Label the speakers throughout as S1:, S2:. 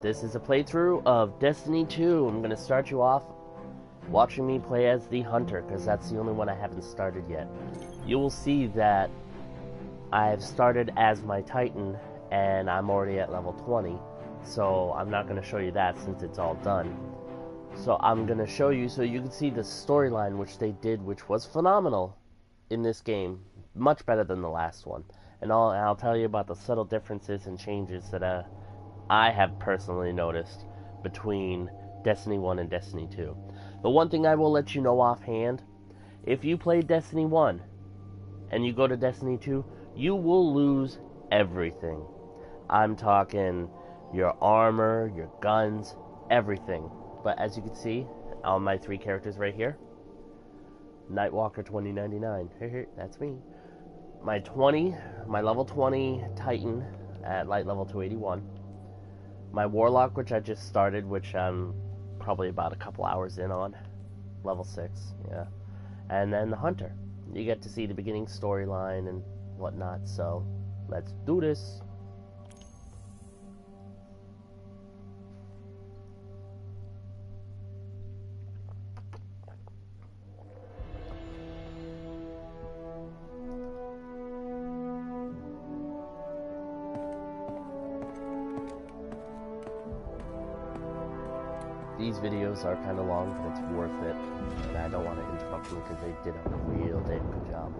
S1: This is a playthrough of Destiny 2. I'm going to start you off watching me play as the Hunter, because that's the only one I haven't started yet. You will see that I've started as my Titan, and I'm already at level 20, so I'm not going to show you that since it's all done. So I'm going to show you so you can see the storyline which they did, which was phenomenal in this game. Much better than the last one. And I'll tell you about the subtle differences and changes that I have personally noticed between Destiny 1 and Destiny 2. The one thing I will let you know offhand, if you play Destiny 1 and you go to Destiny 2, you will lose everything. I'm talking your armor, your guns, everything. But as you can see on my three characters right here, Nightwalker 2099, that's me. My level 20 Titan at light level 281. My Warlock, which I just started, which I'm probably about a couple hours in on. Level 6, yeah. And then the Hunter. You get to see the beginning storyline and whatnot, so let's do this. These videos are kind of long, but it's worth it, and I don't want to interrupt them because they did a real damn good job.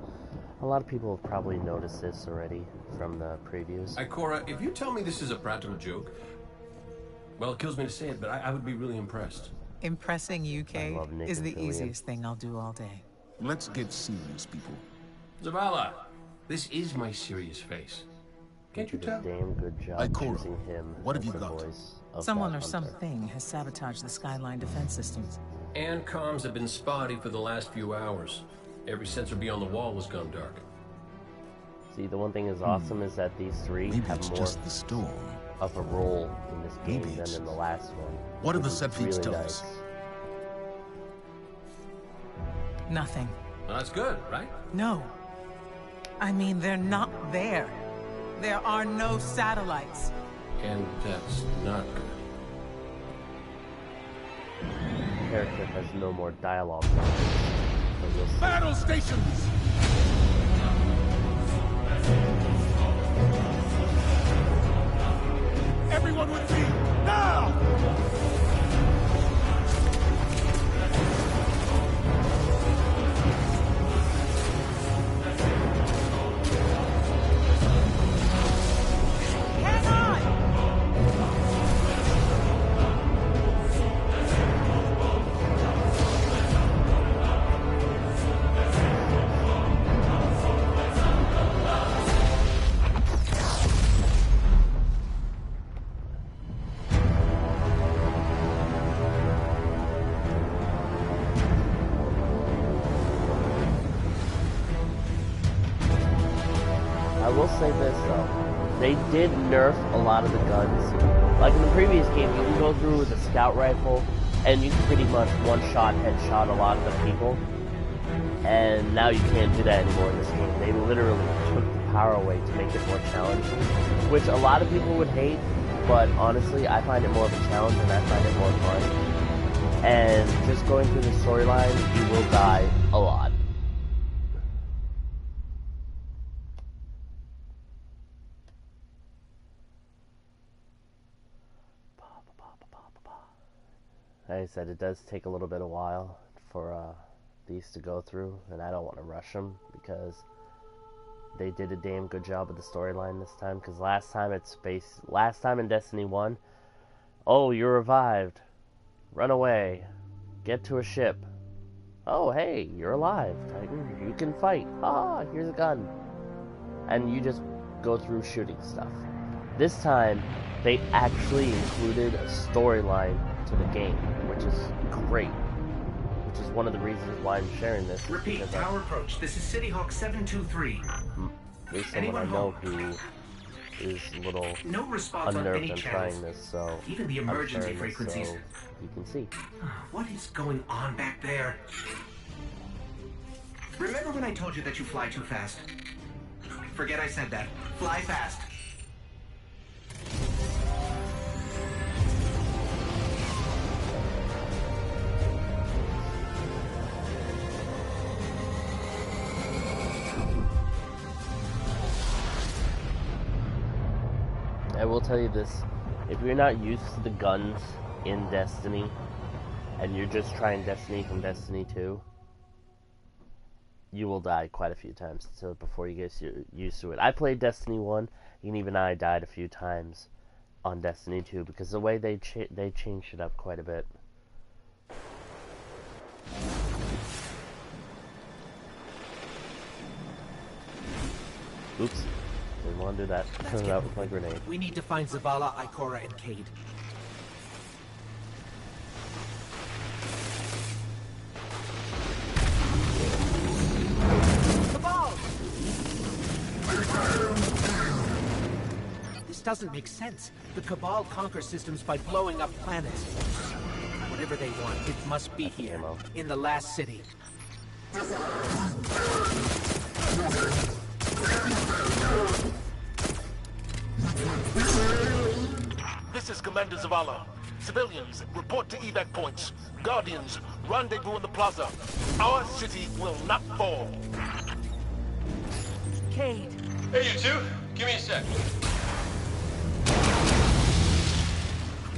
S1: A lot of people have probably noticed this already from the previews.
S2: Ikora, if you tell me this is a practical joke, well, it kills me to say it, but I would be really impressed.
S3: Impressing UK is the easiest thing I'll do all day.
S4: Let's get serious, people.
S2: Zavala, this is my serious face. Can't you tell?
S1: Damn good job
S4: Ikora,
S1: choosing him.
S4: what have you
S1: as the
S4: got?
S1: voice of
S3: Someone
S1: that
S3: or
S1: Hunter.
S3: something has sabotaged the Skyline defense systems.
S2: And comms have been spotty for the last few hours. Every sensor beyond the wall has gone dark.
S1: See, the one thing is awesome is that these three
S4: Maybe
S1: have
S4: it's
S1: more
S4: just the storm.
S1: of a role in this game
S4: Maybe
S1: than
S4: it's-
S1: in the last one.
S4: What do the
S1: which is
S4: set feeds
S1: really
S4: tell
S1: nice.
S4: us?
S3: Nothing.
S2: Well, that's good, right?
S3: No. I mean, they're not there. There are no satellites.
S2: And that's not good.
S1: The character has no more dialogue. So you'll see.
S4: Battle stations! Everyone with me, now!
S3: Hang on!
S1: I will say this though, they did nerf a lot of the guns. Like in the previous game, you can go through with a scout rifle, and you can pretty much one-shot, headshot a lot of the people. And now you can't do that anymore in this game. They literally took the power away to make it more challenging, which a lot of people would hate, but honestly, I find it more of a challenge and I find it more fun. And just going through the storyline, you will die a lot. Like I said, it does take a little bit of while for these to go through, and I don't want to rush them because they did a damn good job of the storyline this time. Because last time in Destiny 1, oh, you're revived, run away, get to a ship. Oh, hey, you're alive, Titan. You can fight. Ah, here's a gun, and you just go through shooting stuff. This time, they actually included a storyline to the game, which is great. Which is one of the reasons why I'm sharing this.
S5: Repeat, tower approach. This is City Hawk 723.
S1: There's someone I know who is a little
S5: No response on
S1: unnerved
S5: any
S1: and
S5: channels.
S1: trying this, so
S5: Even the
S1: I'm
S5: emergency
S1: sharing this
S5: frequencies.
S1: so you can see.
S5: What is going on back there? Remember when I told you that you fly too fast? Forget I said that. Fly fast.
S1: will tell you this. If you're not used to the guns in Destiny, and you're just trying Destiny from Destiny 2, you will die quite a few times so before you get used to it. I played Destiny 1, and even I died a few times on Destiny 2 because the way they changed it up quite a bit. Oops. Didn't want to do that. That was my grenade.
S5: We need to find Zavala, Ikora, and Cade. This doesn't make sense. The Cabal conquer systems by blowing up planets. Whatever they want, it must be here, in the last city.
S4: This is Commander Zavala. Civilians, report to evac points. Guardians, rendezvous in the plaza. Our city will not fall.
S3: Cade.
S2: Hey, you two. Give me a sec.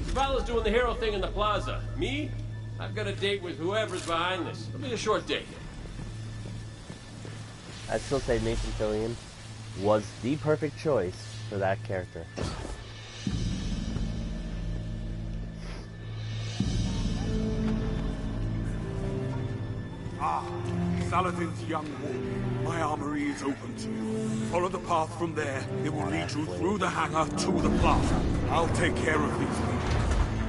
S2: Zavala's doing the hero thing in the plaza. Me? I've got a date with whoever's behind this. It'll be a short date.
S1: I'd still say Nathan Fillion was the perfect choice for that character.
S6: Ah, Saladin's young wolf. My armory is open to you. Follow the path from there. It will lead you through the hangar to the plaza. I'll take care of these people.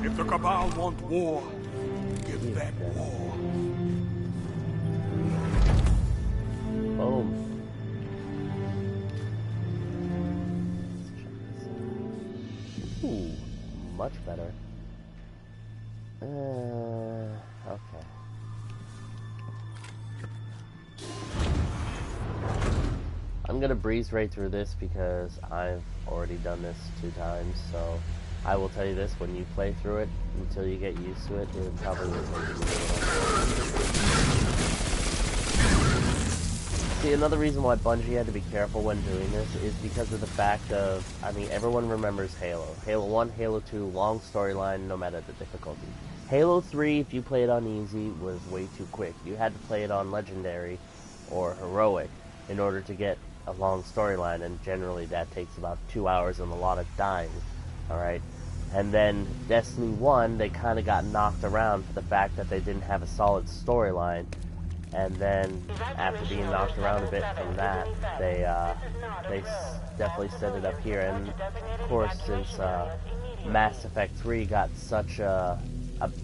S6: If the Cabal want war, give them war.
S1: Boom. Ooh, much better. Okay. I'm gonna breeze right through this because I've already done this 2 times, so I will tell you this, when you play through it, until you get used to it, it probably will take you a little. See, another reason why Bungie had to be careful when doing this is because of the fact of, I mean, everyone remembers Halo. Halo 1, Halo 2, long storyline, no matter the difficulty. Halo 3, if you play it on easy, was way too quick. You had to play it on legendary or heroic in order to get a long storyline, and generally that takes about 2 hours and a lot of dying, alright? And then Destiny 1, they kind of got knocked around for the fact that they didn't have a solid storyline, and then after being knocked around a bit from that, they definitely set it up here. And of course, since Mass Effect 3 got such a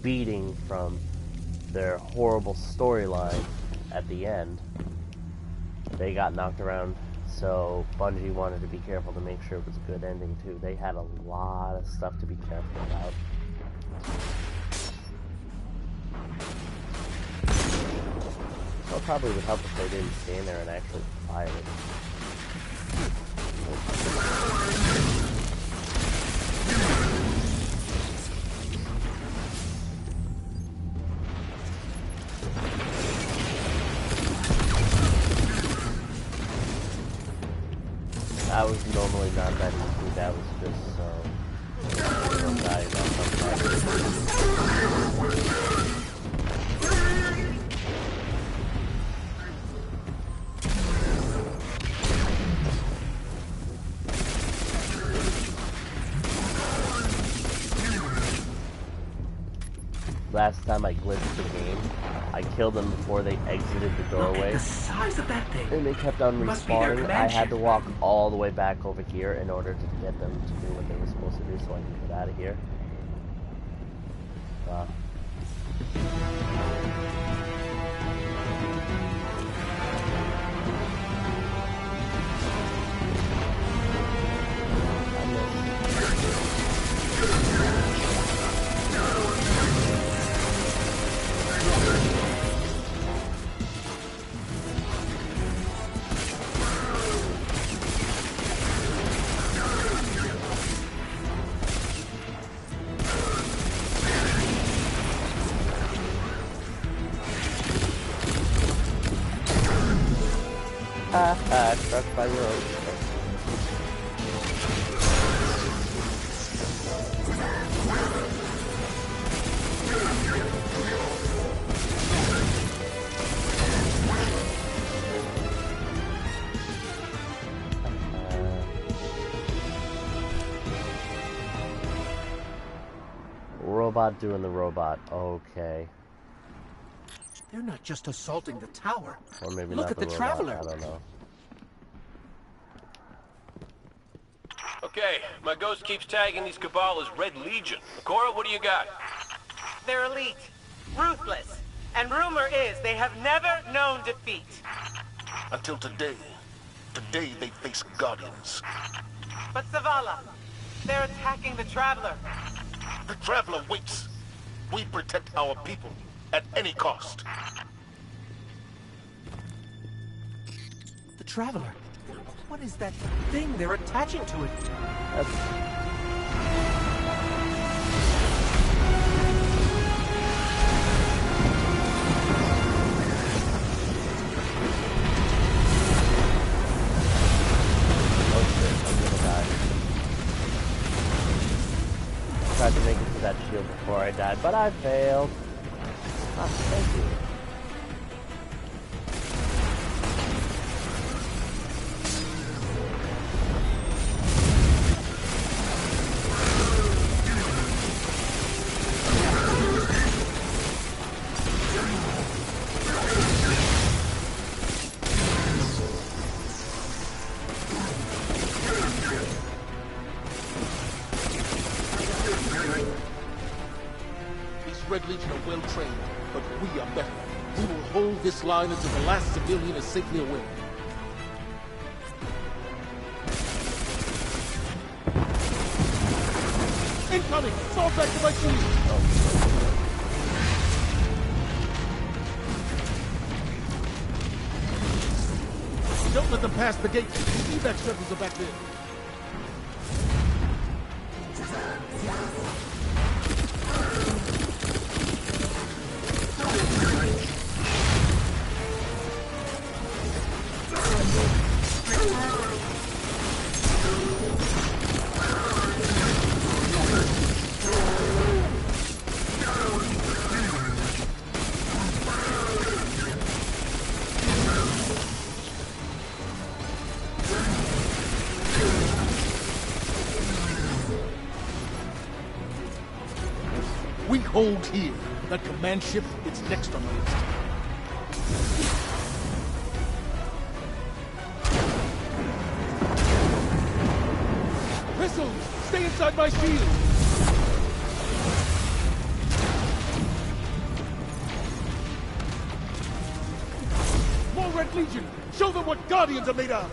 S1: beating from their horrible storyline at the end, they got knocked around, so Bungie wanted to be careful to make sure it was a good ending too. They had a lot of stuff to be careful about. So it probably would help if they didn't stand there and actually fire it. That was normally not that easy, that was just so some guy about Last time I glitched the game, I killed them before they exited the doorway.
S5: Look at the size of that thing.
S1: And they kept on respawning. I had to walk all the way back over here in order to get them to do what they were supposed to do so I can get out of here. Wow. Struck by your own. Robot doing the robot. Okay.
S5: They're not just assaulting the tower.
S1: Or maybe
S5: Look
S1: not
S5: at the
S1: robot.
S5: Traveler.
S1: I don't know.
S2: Okay, my ghost keeps tagging these Cabal as Red Legion. Cora, what do you got?
S3: They're elite, ruthless, and rumor is they have never known defeat.
S4: Until today. Today they face Guardians.
S3: But Zavala, they're attacking the Traveler.
S4: The Traveler waits. We protect our people at any cost.
S5: The Traveler. What is that thing they're attaching to it?
S1: Tried to make it to that shield before I died, but I failed. Ah, thank you.
S4: Red Legion are well trained, but we are better. We will hold this line until the last civilian is safely away. Incoming! Fall back to my shield! Don't let them pass the gate. The evac shuttles are back there. We hold here. That command ship is next on the list. Missiles! Stay inside my shield! More Red Legion! Show them what Guardians are made of!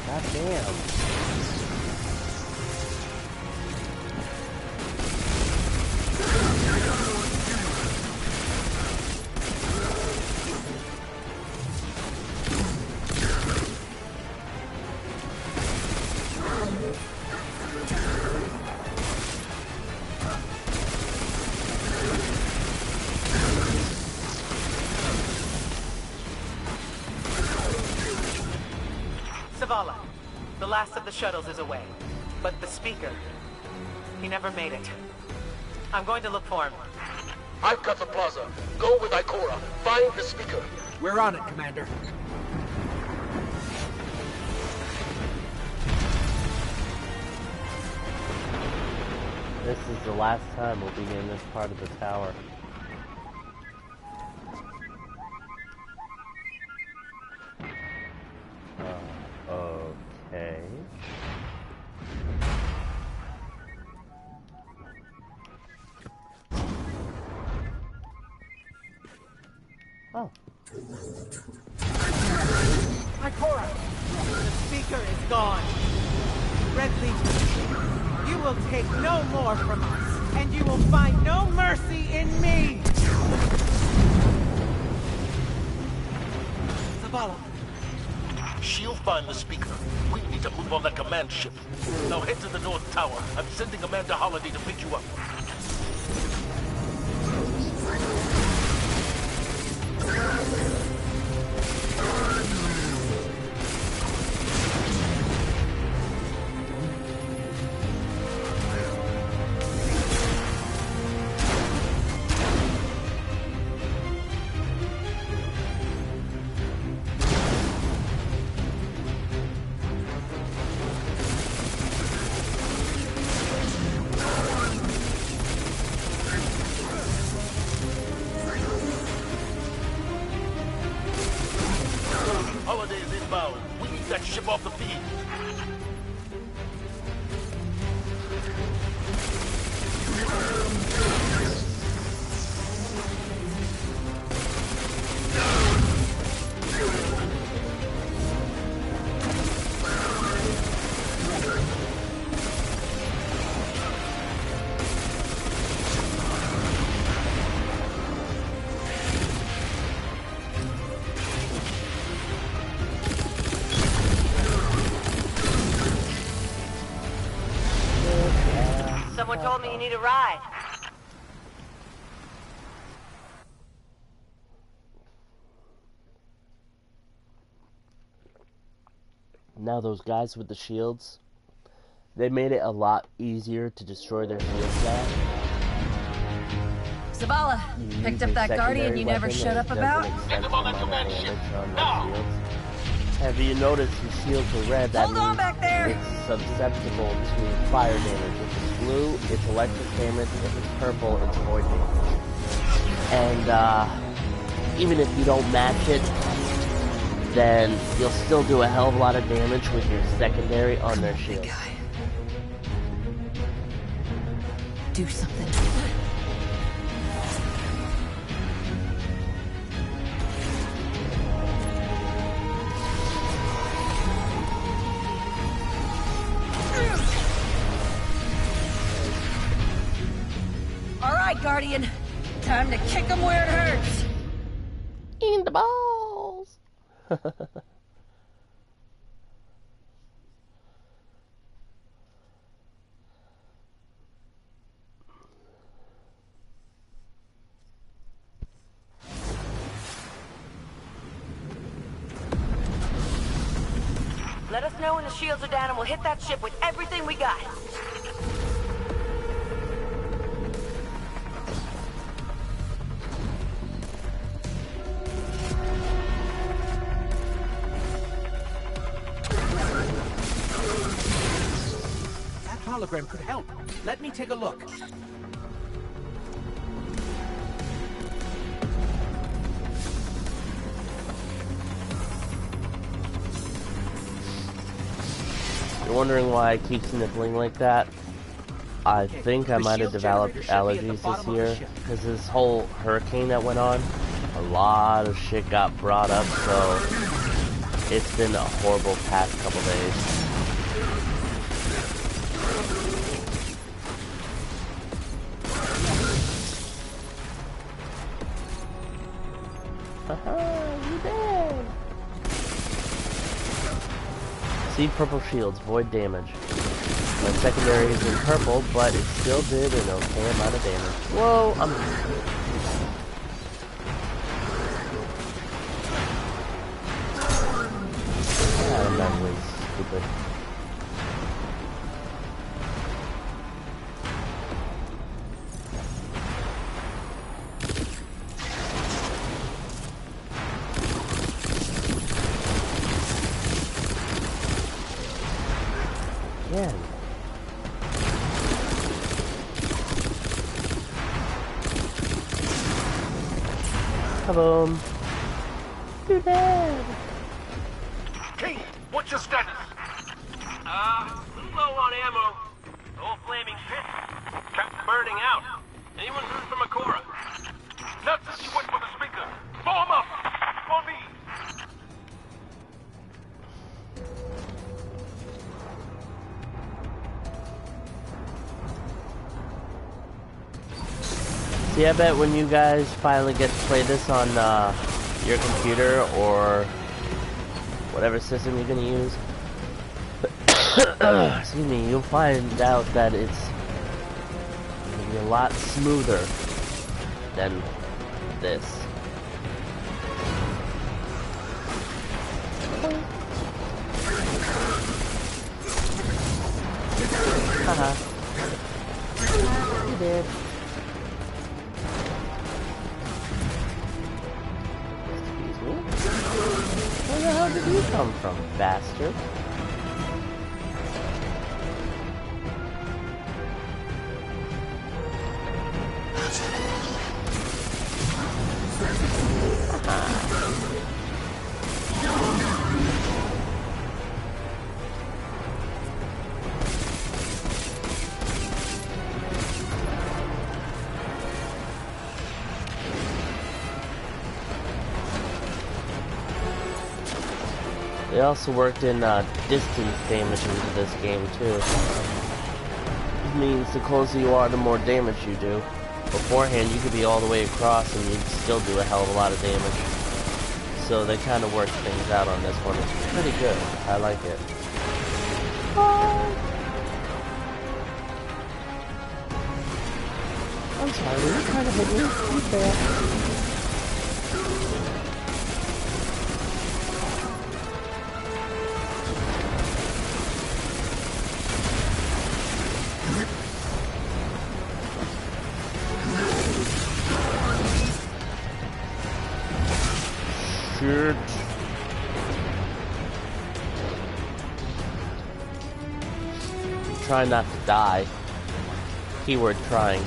S1: God damn.
S3: Zavala, the last of the shuttles is away. But the speaker, he never made it. I'm going to look for him.
S4: I've got the plaza. Go with Ikora. Find the speaker.
S5: We're on it, Commander.
S1: This is the last time we'll be in this part of the tower. Okay. Oh.
S3: Ikora! The speaker is gone. Red Legion, you will take no more from us, and you will find no mercy in me! Zavala.
S4: She'll find the speaker. We need to move on that command ship. Now head to the North Tower. I'm sending Amanda Holiday to pick you up.
S7: told me you need a ride.
S1: Now those guys with the shields, they made it a lot easier to destroy their shields now.
S8: Zavala, picked up that Guardian you never showed up about?
S4: Get them on that command ship. Now!
S1: Have you noticed his shields are red? That
S8: Hold on
S1: means
S8: back there!
S1: it's susceptible to fire damage. If it's blue, it's electric damage. If it's purple, it's void damage. And even if you don't match it, then you'll still do a hell of a lot of damage with your secondary on their shield.
S8: Do something. All right, Guardian. Time to kick him where it hurts.
S1: In the balls.
S7: Let us know when the shields are down and we'll hit that ship with everything we got.
S5: That hologram could help. Let me take a look.
S1: You're wondering why I keep sniffling like that? I think I might have developed allergies this year, because this whole hurricane that went on, a lot of shit got brought up, so it's been a horrible past couple days. Haha, you dead! See, purple shields, void damage. My secondary is in purple, but it still did an okay amount of damage. Whoa, I'm not really stupid. Again. Kaboom. You're dead.
S4: King, what's your status?
S9: A little low on ammo. The whole flaming pit kept burning out. Anyone heard from Akora?
S4: Not since you went for the speaker. Blow him up! For me!
S1: See, I bet when you guys finally get to play this on your computer or whatever system you're gonna use, excuse me, you'll find out that it's gonna be a lot smoother than this. Haha. You did. Where the hell did you come from, bastard? They also worked in distance damage into this game too. It means the closer you are, the more damage you do. Beforehand, you could be all the way across and you'd still do a hell of a lot of damage. So they kind of worked things out on this one. It's pretty good. I like it. sorry, were you trying to hit me? Be fair. Shoot. Try not to die. Keyword trying.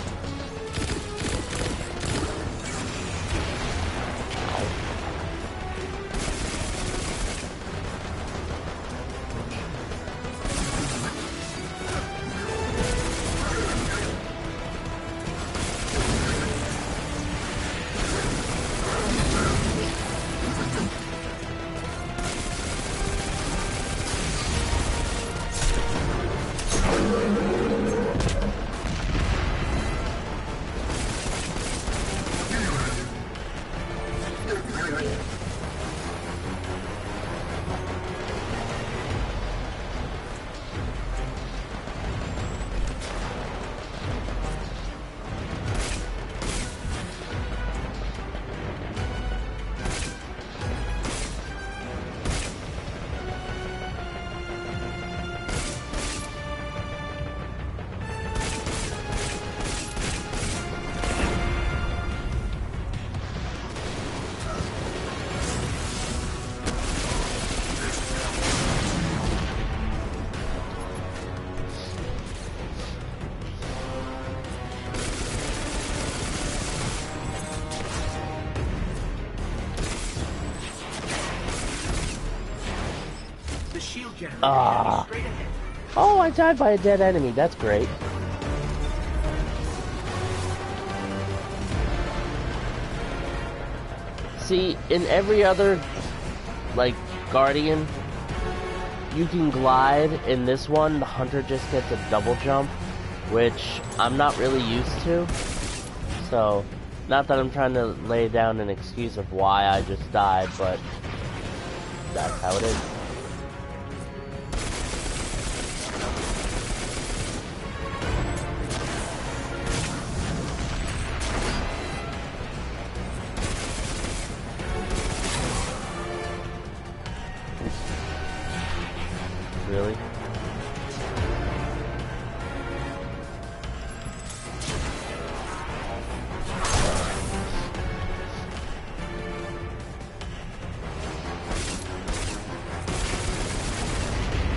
S1: Ah. Oh, I died by a dead enemy. That's great. See, in every other, like, Guardian, you can glide. In this one, the Hunter just gets a double jump, which I'm not really used to. So, not that I'm trying to lay down an excuse of why I just died, but that's how it is. Really?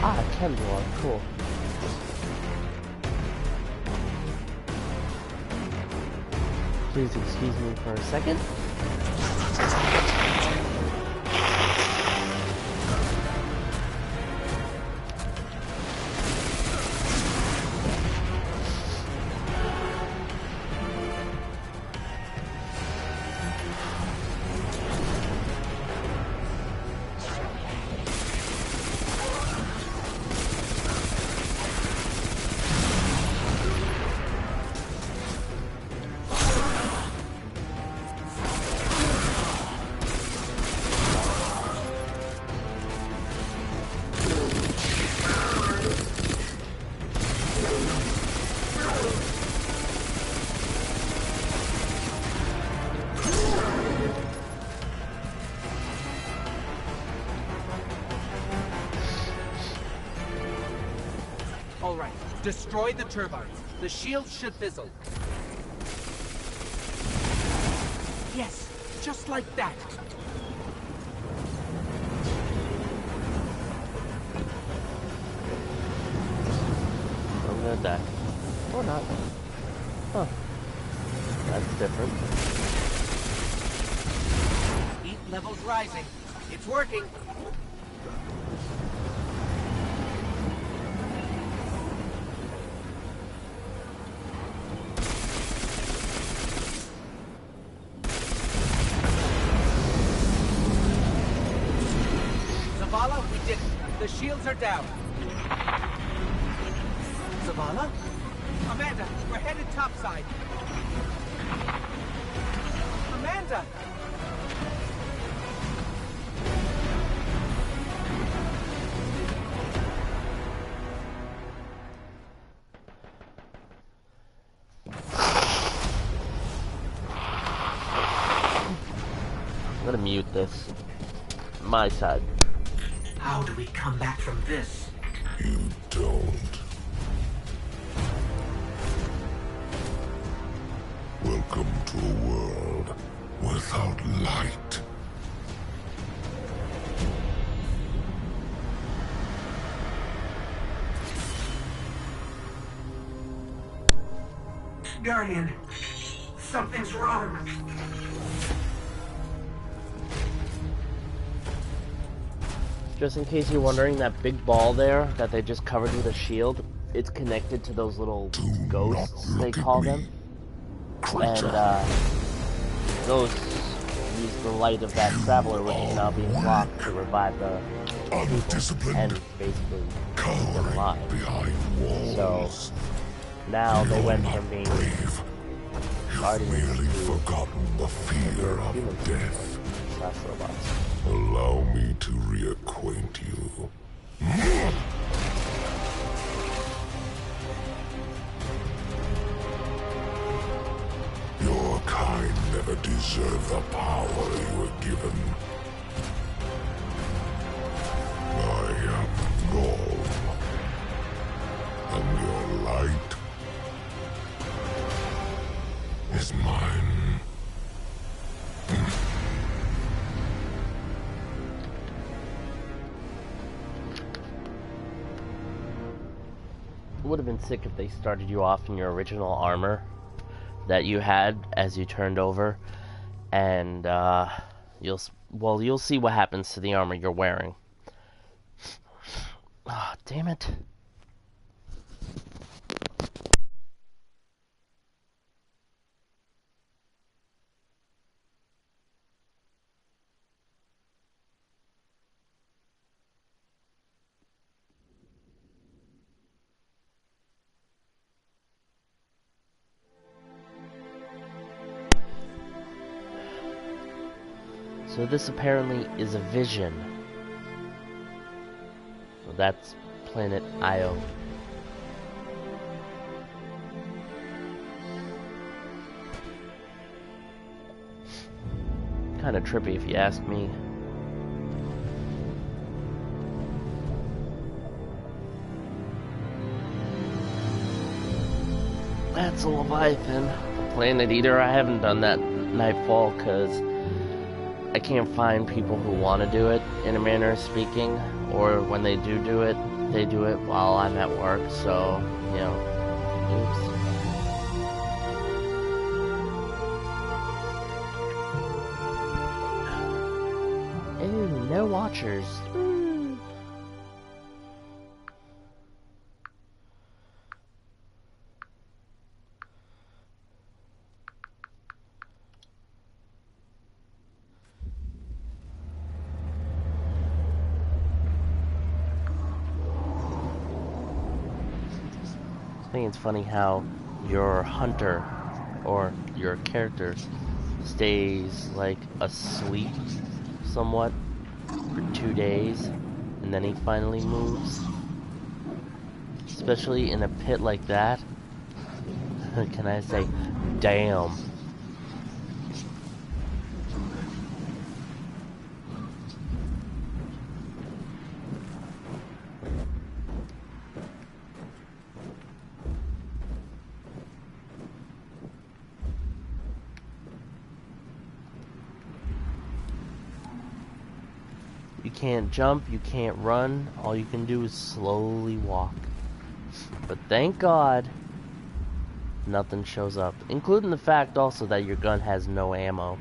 S1: Ah, 10 block, cool. Please excuse me for a second.
S5: All right, destroy the turbines. The shields should fizzle. Yes, just like that.
S1: I'm gonna die. Or not. Huh. That's different.
S5: Heat levels rising. It's working. Zavala, we did it. The shields are down. Zavala? Amanda, we're headed topside. Amanda!
S1: mute this. My side.
S5: How do we come back from this?
S10: You don't. Welcome to a world without light.
S5: Guardian, something's wrong.
S1: Just in case you're wondering, that big ball there that they just covered with a shield, it's connected to those little ghosts, they call them. And those use the light of that traveler, which is now being blocked, to revive the people and basically keep them alive. So now they went from being guardians to
S10: forgotten the fear of death.
S1: robots.
S10: Allow me to reacquaint you. Your kind never deserved the power you were given. I am Ghaul, and your light is mine.
S1: It would have been sick if they started you off in your original armor that you had as you turned over, and you'll see what happens to the armor you're wearing. Ah, oh, damn it. So this apparently is a vision. So that's planet Io. Kinda trippy if you ask me. That's a Leviathan. The Planet Eater, I haven't done that Nightfall because I can't find people who want to do it, in a manner of speaking, or when they do it, they do it while I'm at work, so, you know, oops. Ew, no watchers. I think it's funny how your hunter or your character stays like asleep somewhat for 2 days and then he finally moves, especially in a pit like that. Can I say damn? You can't jump, you can't run, all you can do is slowly walk. But thank God, nothing shows up. Including the fact also that your gun has no ammo.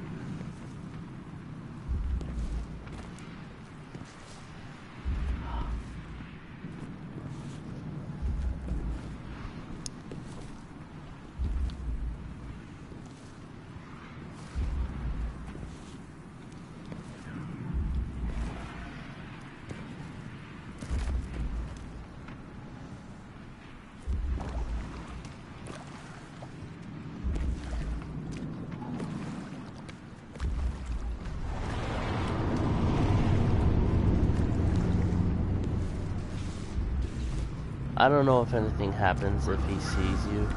S1: I don't know if anything happens if he sees you.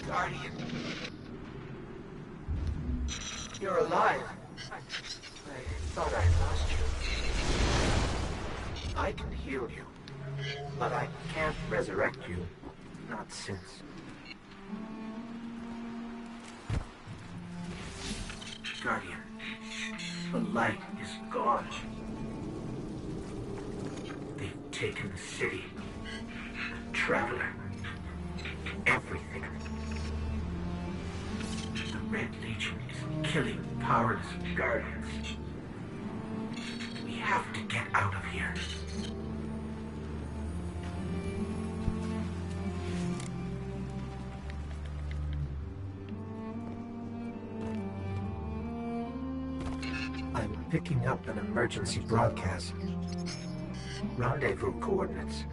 S5: Guardian. You're alive. I thought I lost you. I can heal you, but I can't resurrect you. Not since. Guardian, the light is gone. They've taken the city, the Traveler, everything. The Red Legion is killing powerless Guardians. We have to get out of here. I'm picking up an emergency broadcast. Rendezvous coordinates.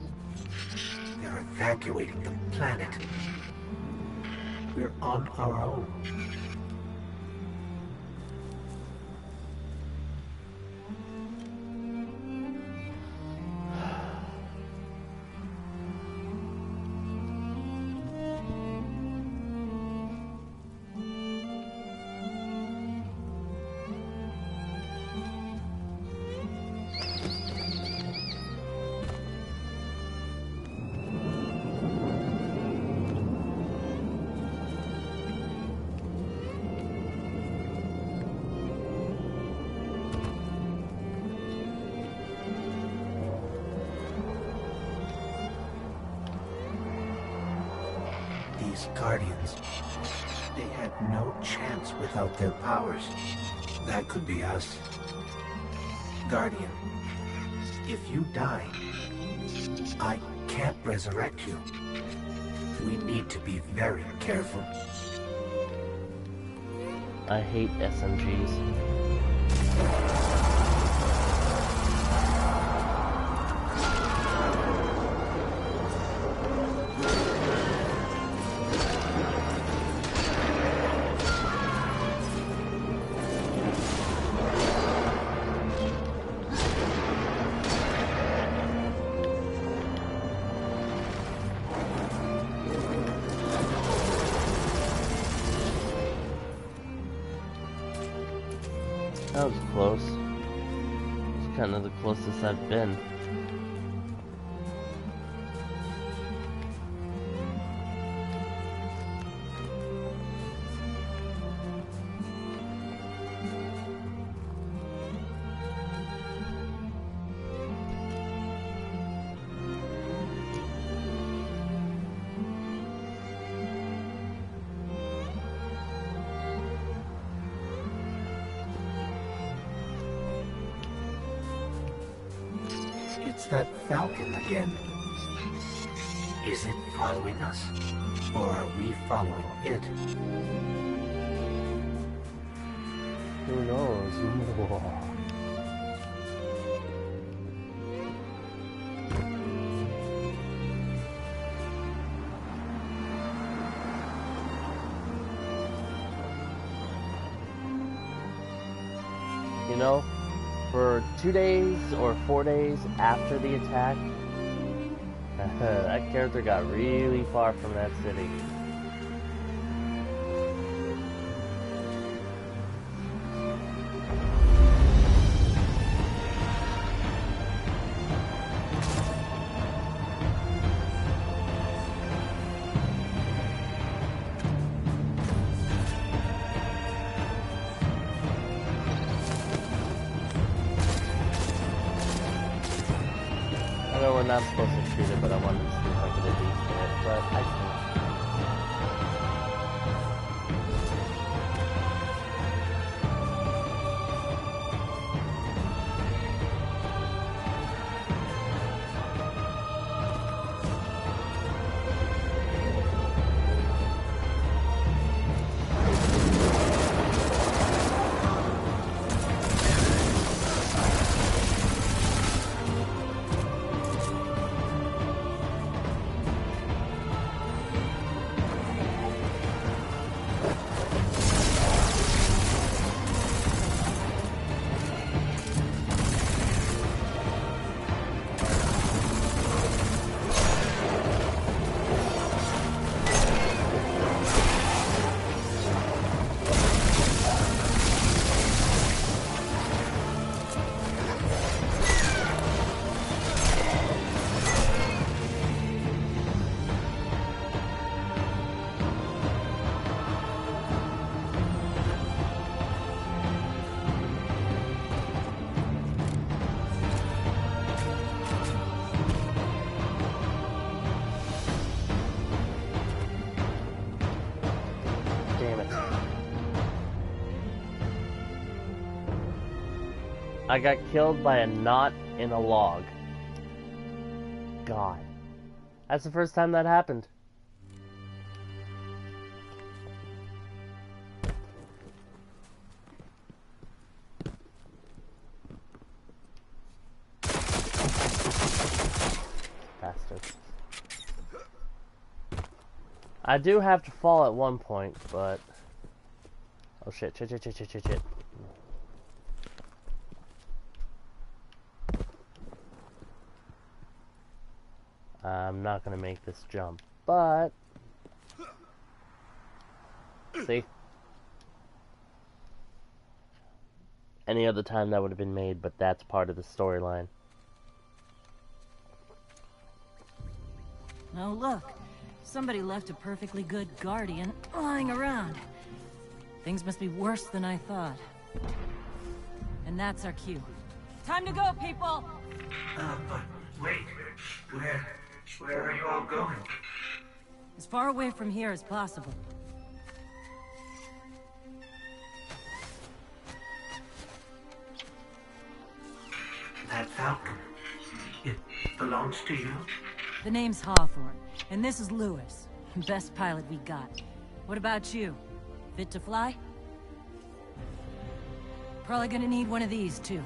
S5: They're evacuating the planet. We're on our own. Guardians. They had no chance without their powers. That could be us. Guardian, if you die, I can't resurrect you. We need to be very careful.
S1: I hate SMGs. That was close. It's kind of the closest I've been.
S5: It's that Falcon again. Is it following us? Or are we following it?
S1: Who knows? You know, for 2 days or 4 days after the attack, that character got really far from that city. I know we're not supposed to shoot it, but I wanted to see if I could at least hit it, but I can't. I got killed by a knot in a log. God. That's the first time that happened. Bastard. I do have to fall at one point, but... Oh shit, shit. I'm not gonna make this jump, but... See? Any other time that would have been made, but that's part of the storyline.
S8: Oh, look. Somebody left a perfectly good guardian lying around. Things must be worse than I thought. And that's our cue. Time to go, people!
S5: But wait. Where are you all going?
S8: As far away from here as possible.
S5: That falcon, it belongs to you?
S8: The name's Hawthorne, and this is Lewis. Best pilot we got. What about you? Fit to fly? Probably gonna need one of these, too.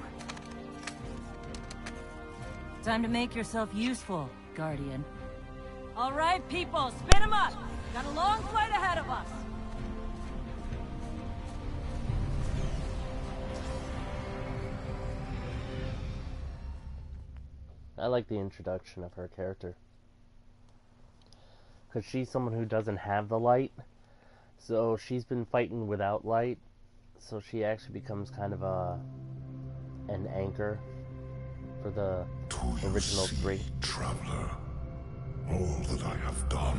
S8: Time to make yourself useful, Guardian. All right, people, spin them up! Got a long flight ahead of us!
S1: I like the introduction of her character. Because she's someone who doesn't have the light. So she's been fighting without light. So she actually becomes kind of an anchor for the original three.
S10: Traveler, all that I have done.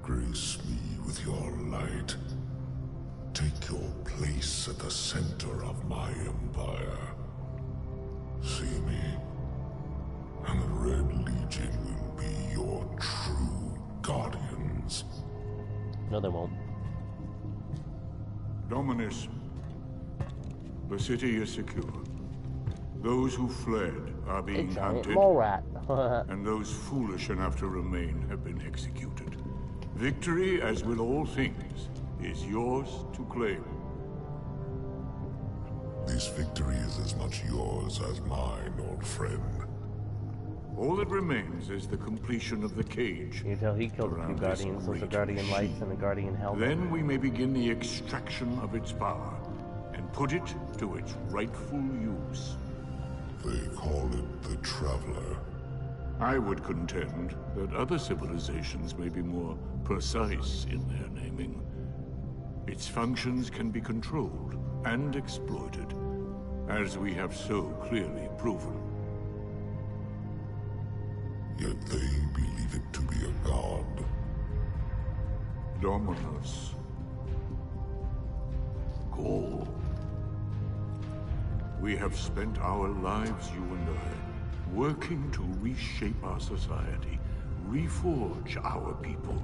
S10: Grace me with your light. Take your place at the center of my empire. See me, and the Red Legion will be your true guardians.
S1: No, they won't.
S6: Dominus, the city is secure. Those who fled are being hunted,
S1: mole rat.
S6: and those foolish enough to remain have been executed. Victory, as with all things, is yours to claim.
S10: This victory is as much yours as mine, old friend.
S6: All that remains is the completion of the cage.
S1: You tell he killed a few guardians with the guardian lights and the guardian helmet.
S6: Then we may begin the extraction of its power and put it to its rightful use.
S10: They call it the Traveler.
S6: I would contend that other civilizations may be more precise in their naming. Its functions can be controlled and exploited, as we have so clearly proven.
S10: Yet they believe it to be a god.
S6: Dominus. Go. We have spent our lives, you and I, working to reshape our society, reforge our people,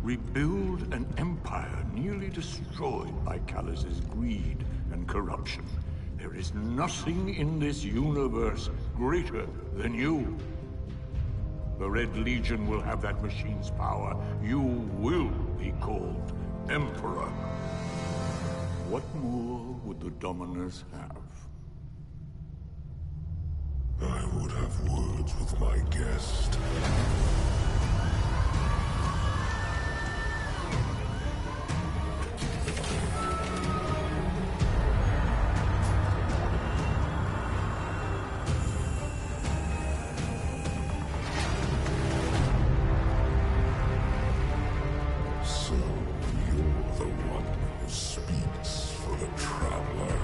S6: rebuild an empire nearly destroyed by Callus's greed and corruption. There is nothing in this universe greater than you. The Red Legion will have that machine's power. You will be called Emperor. What more would the Dominus have?
S10: I would have words with my guest. So, you're the one who speaks for the Traveler.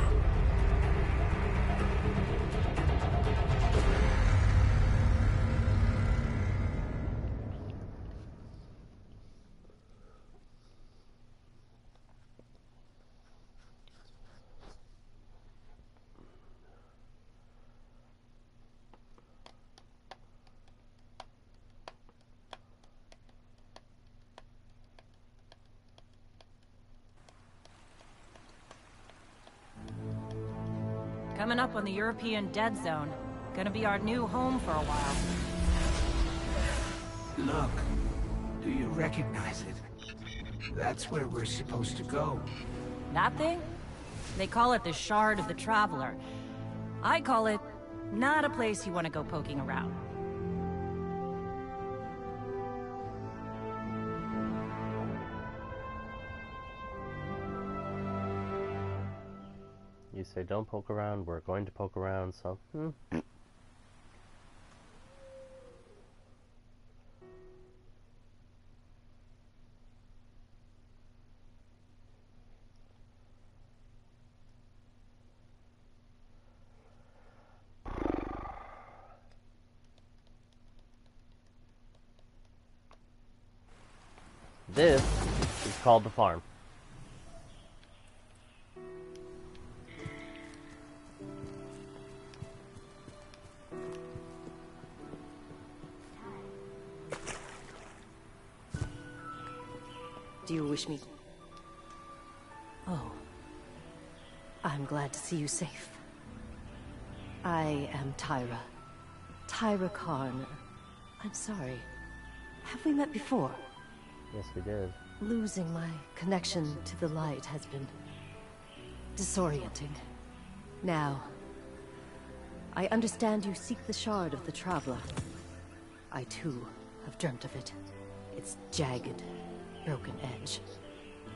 S8: Coming up on the European Dead Zone. Gonna be our new home for a while.
S5: Look, do you recognize it? That's where we're supposed to go.
S8: That thing? They call it the Shard of the Traveler. I call it not a place you want to go poking around.
S1: You say don't poke around, we're going to poke around, so... This is called the farm.
S11: Do you wish me... Oh. I'm glad to see you safe. I am Tyra. Tyra Karn. I'm sorry. Have we met before?
S1: Yes, we did.
S11: Losing my connection to the light has been disorienting. Now, I understand you seek the Shard of the Traveler. I too have dreamt of it. Its jagged, broken edge.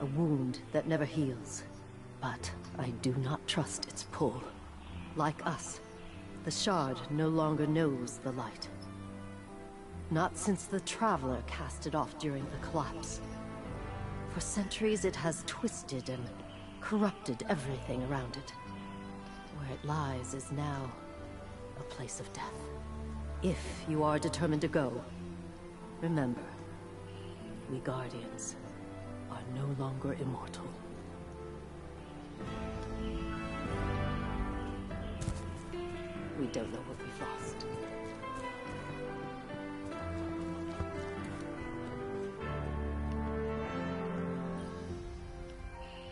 S11: A wound that never heals. But I do not trust its pull. Like us, the Shard no longer knows the light. Not since the Traveler cast it off during the collapse. For centuries it has twisted and corrupted everything around it. Where it lies is now a place of death. If you are determined to go, remember, we Guardians are no longer immortal. We don't know what we've lost.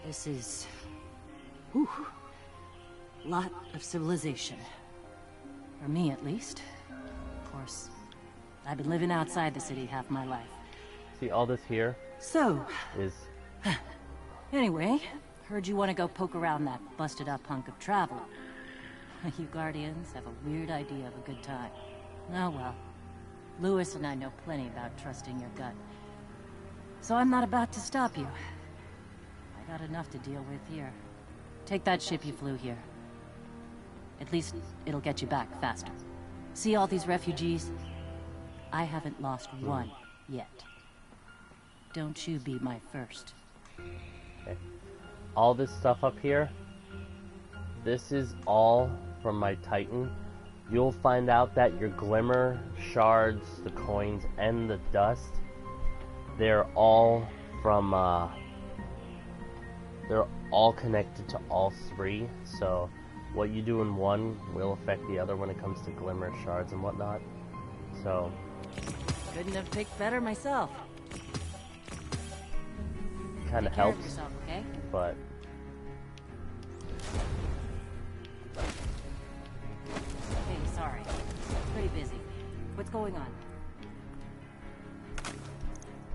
S8: This is... whew, lot of civilization. For me, at least. Of course, I've been living outside the city half my life.
S1: See, all this here
S8: So...
S1: is...
S8: Anyway, heard you want to go poke around that busted-up hunk of Traveler. You Guardians have a weird idea of a good time. Oh well. Lewis and I know plenty about trusting your gut. So I'm not about to stop you. I got enough to deal with here. Take that ship you flew here. At least, it'll get you back faster. See all these refugees? I haven't lost one yet. Don't you be my first.
S1: Okay. All this stuff up here, this is all from my Titan. You'll find out that your glimmer, shards, the coins, and the dust, they're all from, they're all connected to all three, so what you do in one will affect the other when it comes to glimmer, shards, and whatnot. So...
S8: couldn't have picked better myself.
S1: Kind of helps,
S8: yourself, okay?
S1: but...
S8: Hey, sorry. Pretty busy. What's going on?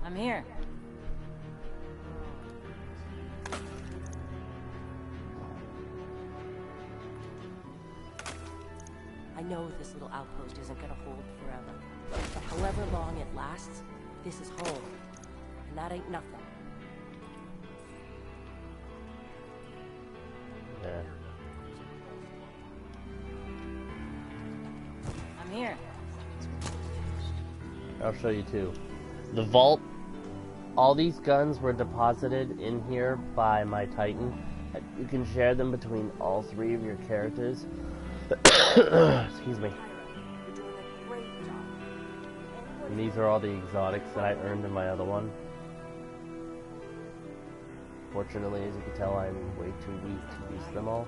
S8: I'm here.
S11: I know this little outpost isn't gonna hold forever. But however long it lasts, this is home. And that ain't nothing.
S1: Yeah.
S8: I'm here.
S1: I'll show you too. The vault, all these guns were deposited in here by my Titan. You can share them between all three of your characters. Excuse me. And these are all the exotics that I earned in my other one. Fortunately, as you can tell, I'm way too weak to use them all.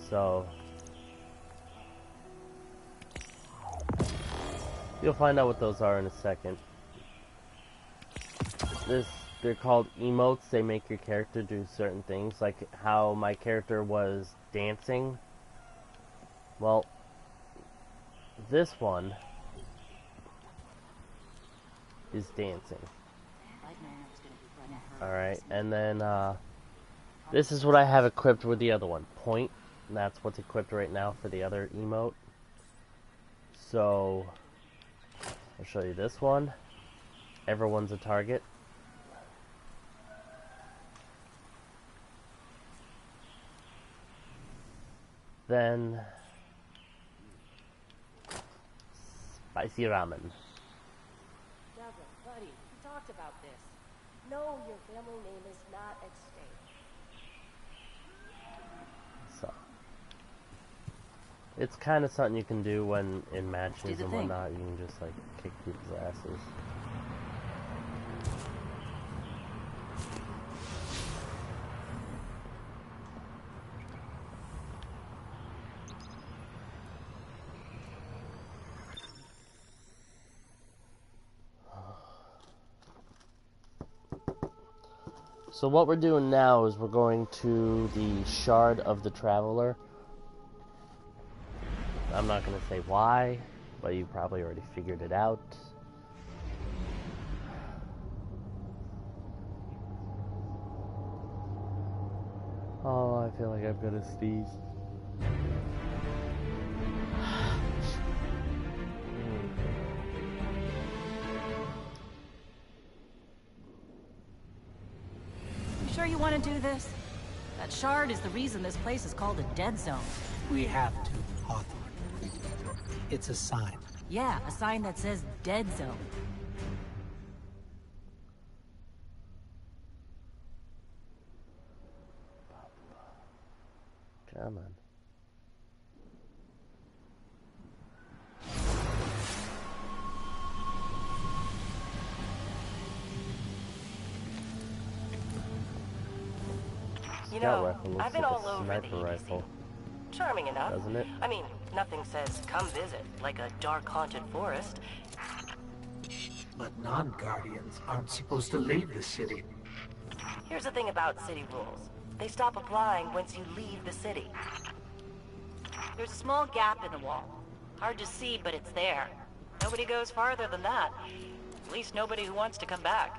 S1: So... you'll find out what those are in a second. They're called emotes. They make your character do certain things, like how my character was dancing Well, this one is dancing. Alright, and then this is what I have equipped with the other one. Point. And that's what's equipped right now for the other emote. So, I'll show you this one. Everyone's a target. Then, spicy ramen.
S11: Devlin, buddy, we talked about this. No, your family name is not at stake.
S1: So, it's kind of something you can do when in matches and whatnot. You can just like kick people's asses. So what we're doing now is we're going to the Shard of the Traveler. I'm not going to say why, but you probably already figured it out. Oh, I feel like I'm going to sneeze.
S8: Sure you want to do this? That shard is the reason this place is called a dead zone.
S5: We have to, Hawthorne. It's a sign.
S8: Yeah, a sign that says dead zone.
S1: Come on.
S7: You know,
S1: Rifle looks
S7: I've been
S1: like
S7: all
S1: a
S7: over the
S1: sniper
S7: EDC.
S1: rifle.
S7: Charming enough.
S1: Doesn't it?
S7: I mean, nothing says come visit, like a dark haunted forest.
S5: But non-Guardians aren't supposed to leave the city.
S7: Here's the thing about city rules. They stop applying once you leave the city. There's a small gap in the wall. Hard to see, but it's there. Nobody goes farther than that. At least nobody who wants to come back.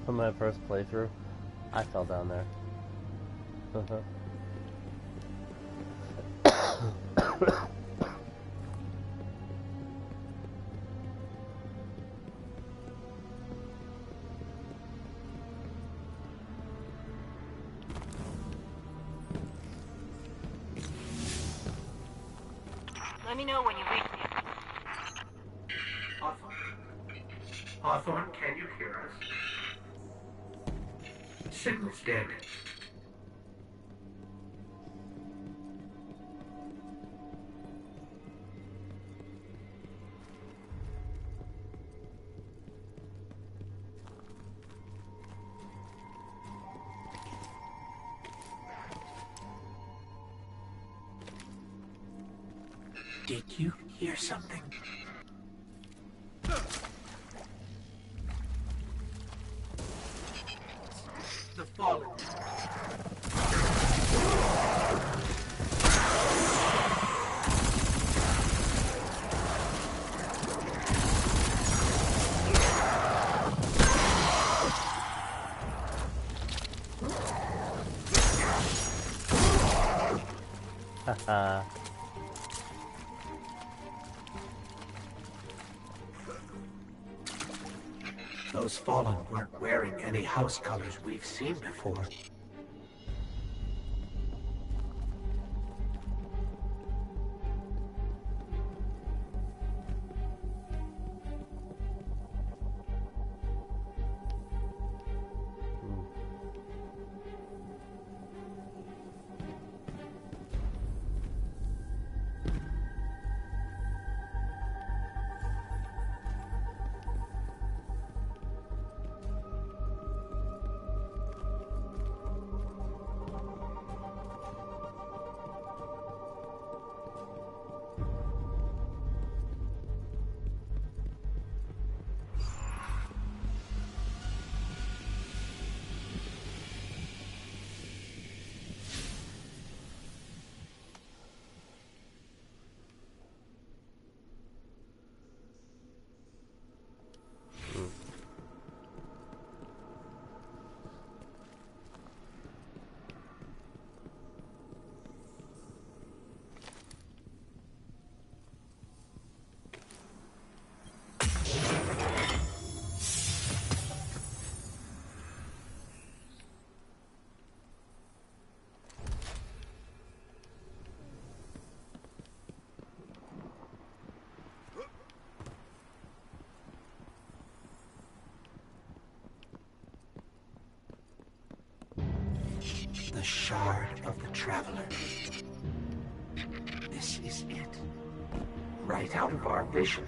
S1: For my first playthrough, I fell down there.
S7: Let me know when you reach me.
S5: Hawthorne? Hawthorne, can you hear us? Signal's dead. Did you hear something? The fallen.
S1: Haha.
S5: Those fallen weren't wearing any house colors we've seen before. The Shard of the Traveler. This is it. Right out of our vision.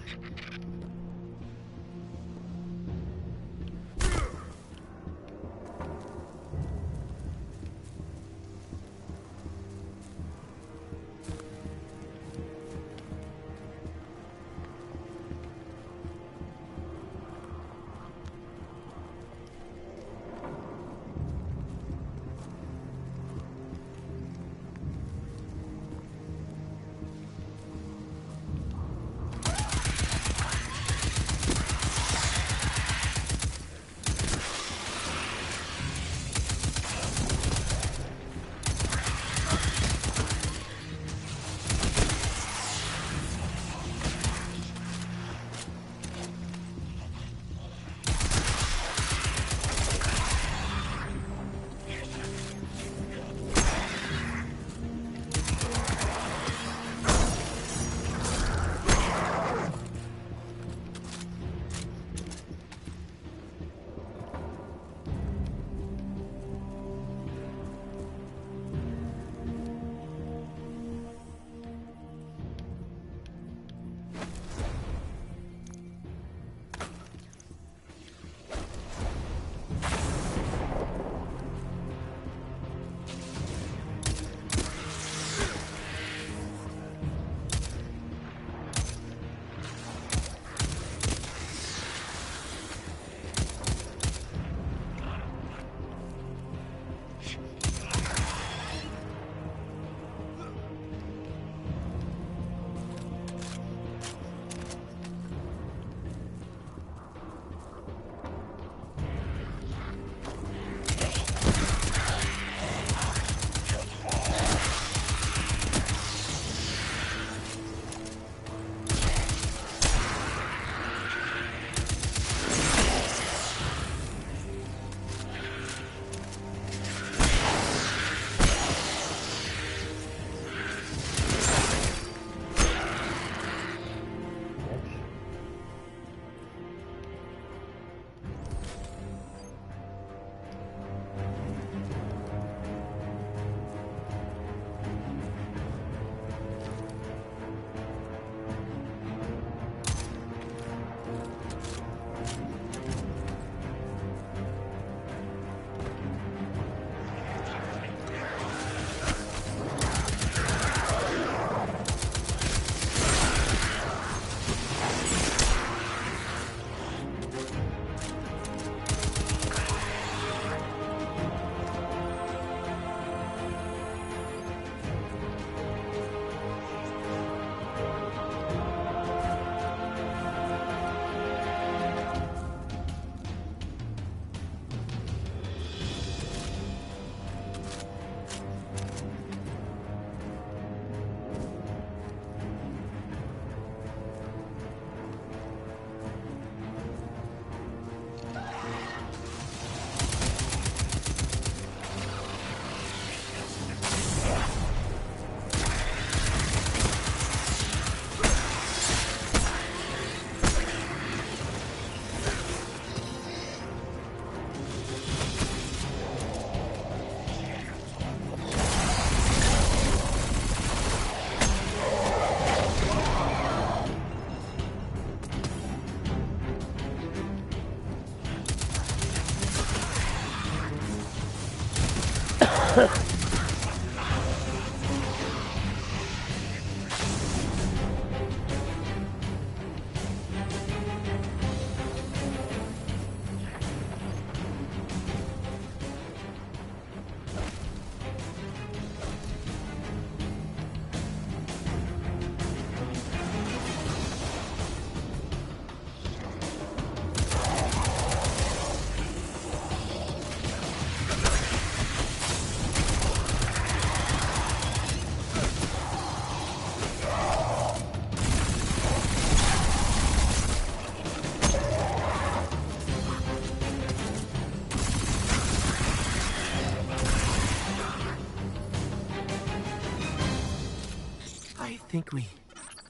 S5: think we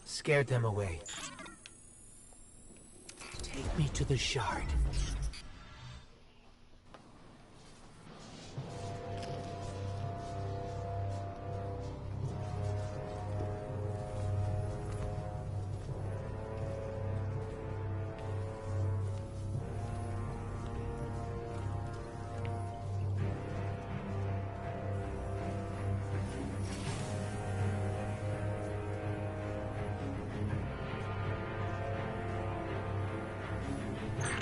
S5: scared them away. Take me to the Shard.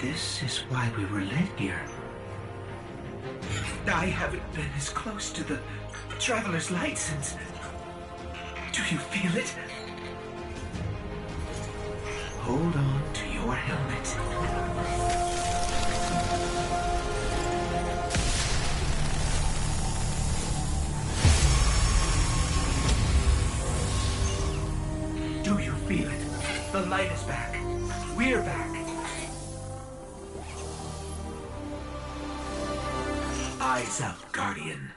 S5: This is why we were led here. I haven't been as close to the Traveler's Light since... Do you feel it? Hold on to your helmet. Do you feel it? The light is back. We're back. Eyes up, Guardian.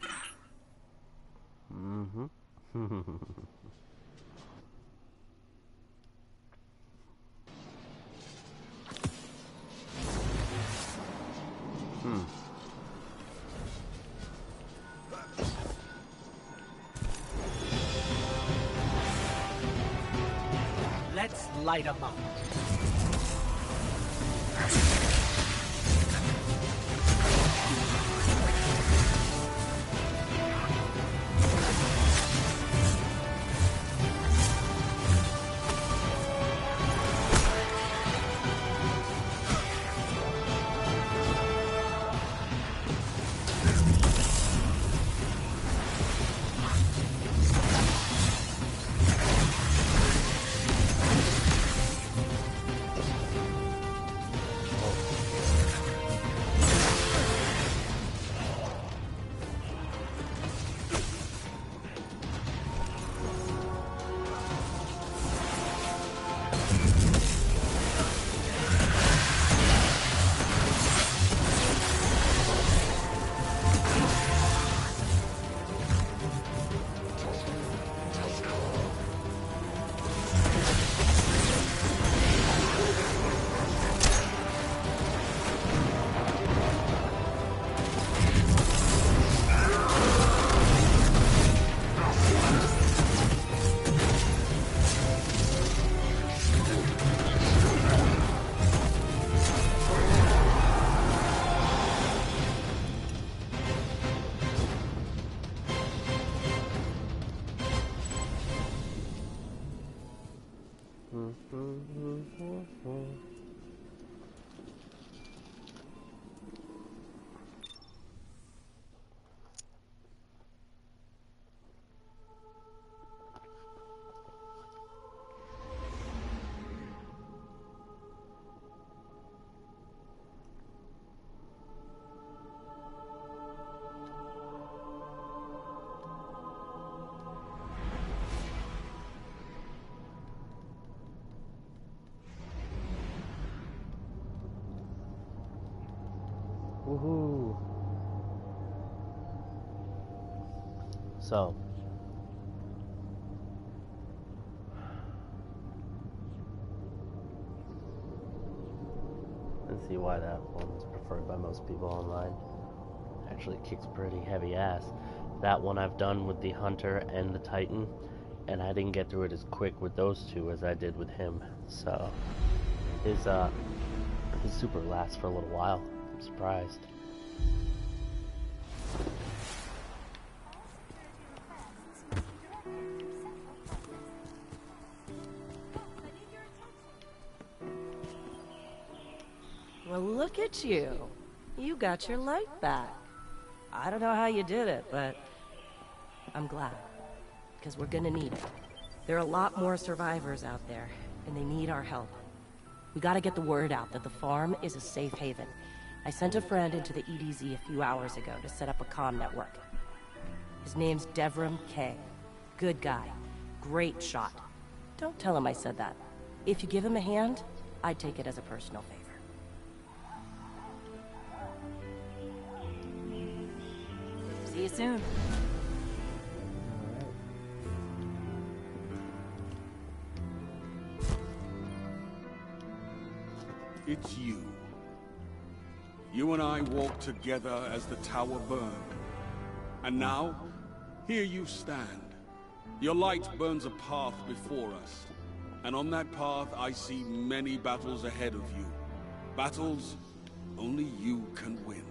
S1: Mm-hmm.
S3: Let's light 'em up.
S1: Woohoo! So, let's see why that one's preferred by most people online. Actually, it kicks pretty heavy ass. That one I've done with the Hunter and the Titan, and I didn't get through it as quick with those two as I did with him. So, his super lasts for a little while. I'm surprised.
S12: Well, look at you. You got your light back. I don't know how you did it, but I'm glad. Because we're gonna need it. There are a lot more survivors out there, and they need our help. We gotta get the word out that the farm is a safe haven. I sent a friend into the EDZ a few hours ago to set up a comm network. His name's Devrim Kay. Good guy. Great shot. Don't tell him I said that. If you give him a hand, I'd take it as a personal favor.
S8: See you soon.
S6: It's you. You and I walked together as the tower burned. And now, here you stand. Your light burns a path before us. And on that path, I see many battles ahead of you. Battles only you can win.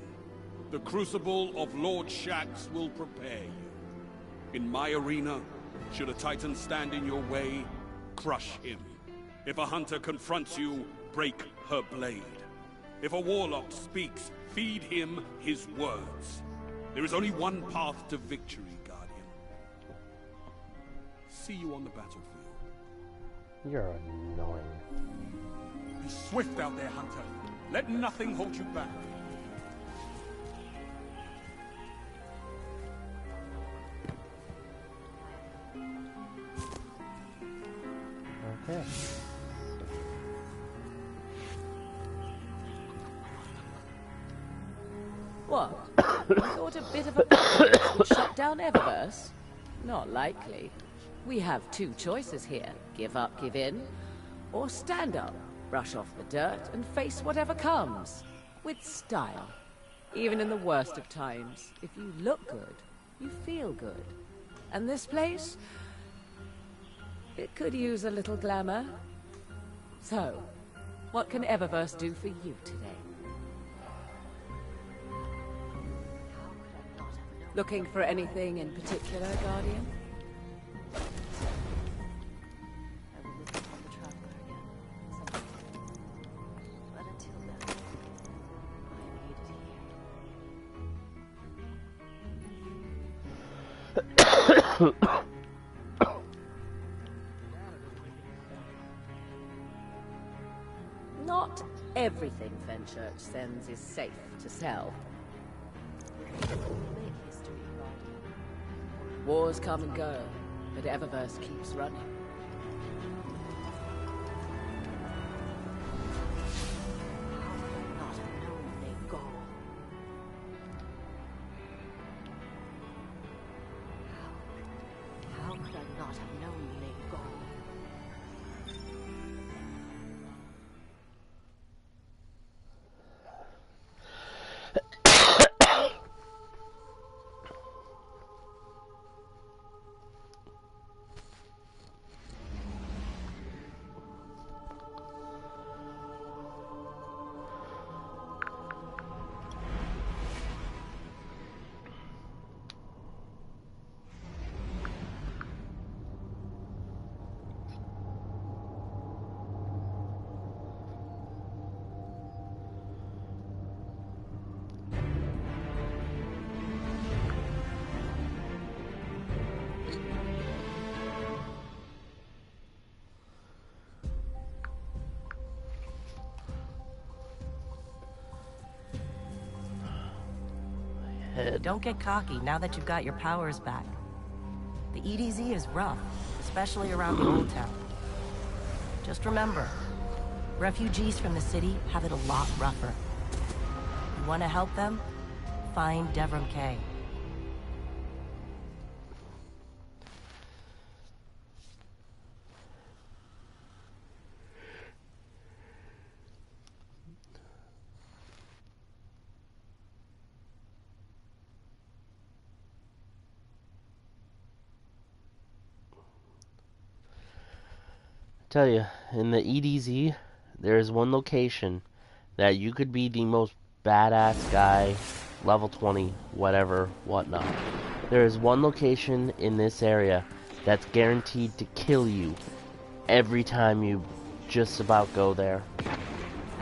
S6: The crucible of Lord Shaxx will prepare you. In my arena, should a Titan stand in your way, crush him. If a hunter confronts you, break her blade. If a warlock speaks, feed him his words. There is only one path to victory, Guardian. See you on the battlefield.
S1: You're annoying.
S6: Be swift out there, Hunter. Let nothing hold you back.
S1: Okay.
S12: What? You thought a bit of a package would shut down Eververse? Not likely. We have two choices here. Give up, give in, or stand up, brush off the dirt, and face whatever comes. With style. Even in the worst of times, if you look good, you feel good. And this place? It could use a little glamour. So, what can Eververse do for you today? Looking for anything in particular, Guardian?
S11: I will look upon the traveler again someday. But until then, I am needed here.
S12: Not everything Fenchurch sends is safe to sell.
S11: Make history, Guardian.
S12: Wars come and go, but Eververse keeps running.
S11: Not have known they go. How could I not have known they go?
S7: Don't get cocky now that you've got your powers back. The EDZ is rough, especially around the Old Town. Just remember, refugees from the city have it a lot rougher. You want to help them? Find Devrim Kay.
S1: Tell you, in the EDZ, there is one location that you could be the most badass guy, level 20, whatever, whatnot. There is one location in this area that's guaranteed to kill you every time you just about go there.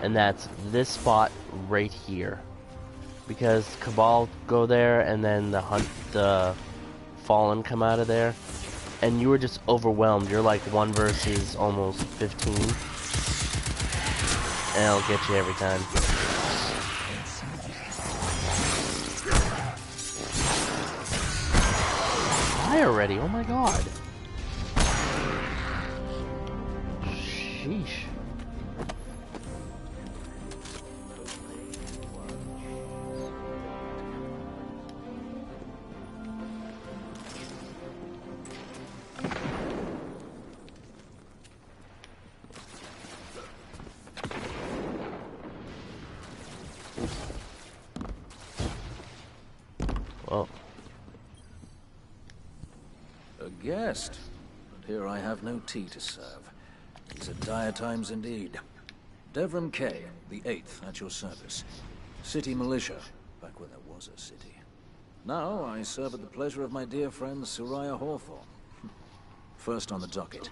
S1: And that's this spot right here. Because Cabal go there and then the Fallen come out of there. And you were just overwhelmed. You're like 1 versus almost 15. And it'll get you every time. Die already, oh my god. Sheesh.
S13: A guest, but here I have no tea to serve. These are dire times indeed. Devrim Kay, the 8th, at your service. City militia, back when there was a city. Now I serve at the pleasure of my dear friend Soraya Hawthorne. First on the docket,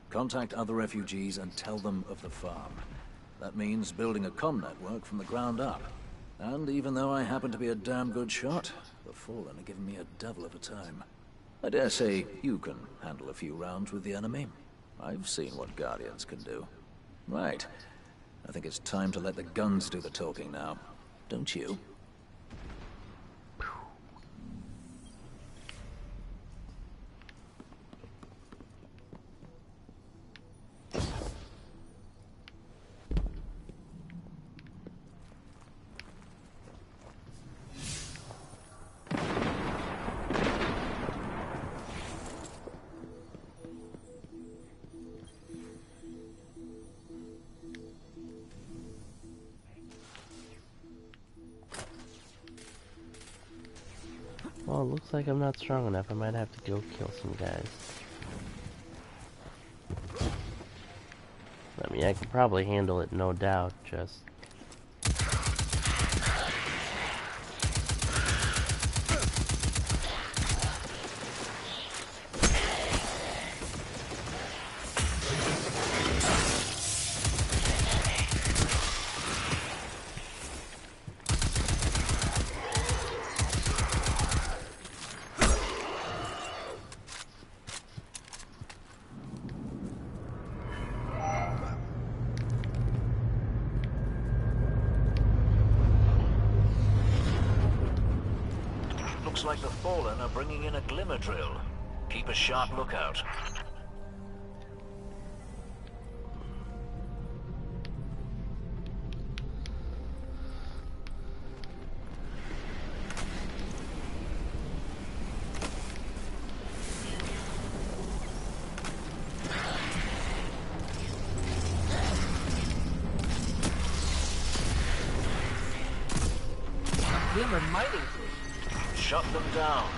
S13: contact other refugees and tell them of the farm. That means building a comm network from the ground up. And even though I happen to be a damn good shot, the Fallen are giving me a devil of a time. I dare say you can handle a few rounds with the enemy. I've seen what Guardians can do. Right. I think it's time to let the guns do the talking now. Don't you?
S1: Well, it looks like I'm not strong enough. I might have to go kill some guys. I mean, I could probably handle it, no doubt, just...
S13: Looks like the Fallen are bringing in a glimmer drill. Keep a sharp lookout.
S3: Glimmer mining group.
S13: Shut them down.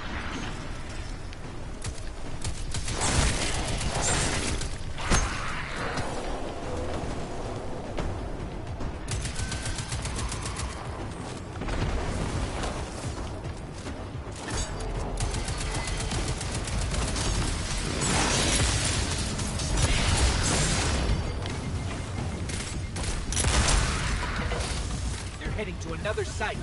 S3: They're heading to another site.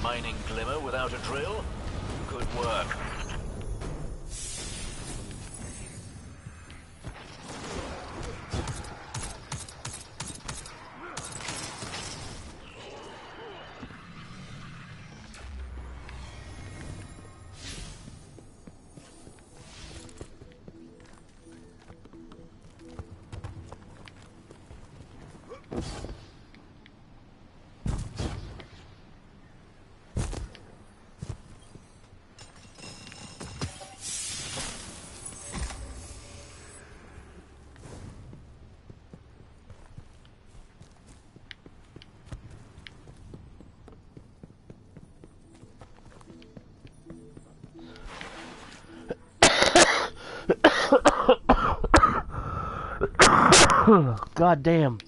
S13: Mining glimmer without a drill? Good work.
S1: God damn.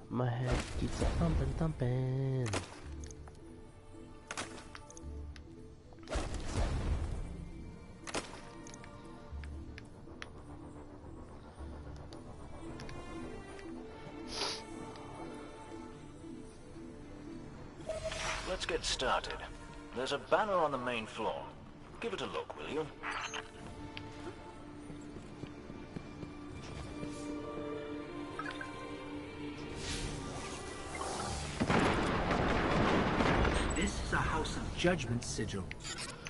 S1: My head keeps a thumping.
S13: Let's get started. There's a banner on the main floor. Give it a look, will you?
S5: This is a House of Judgment sigil.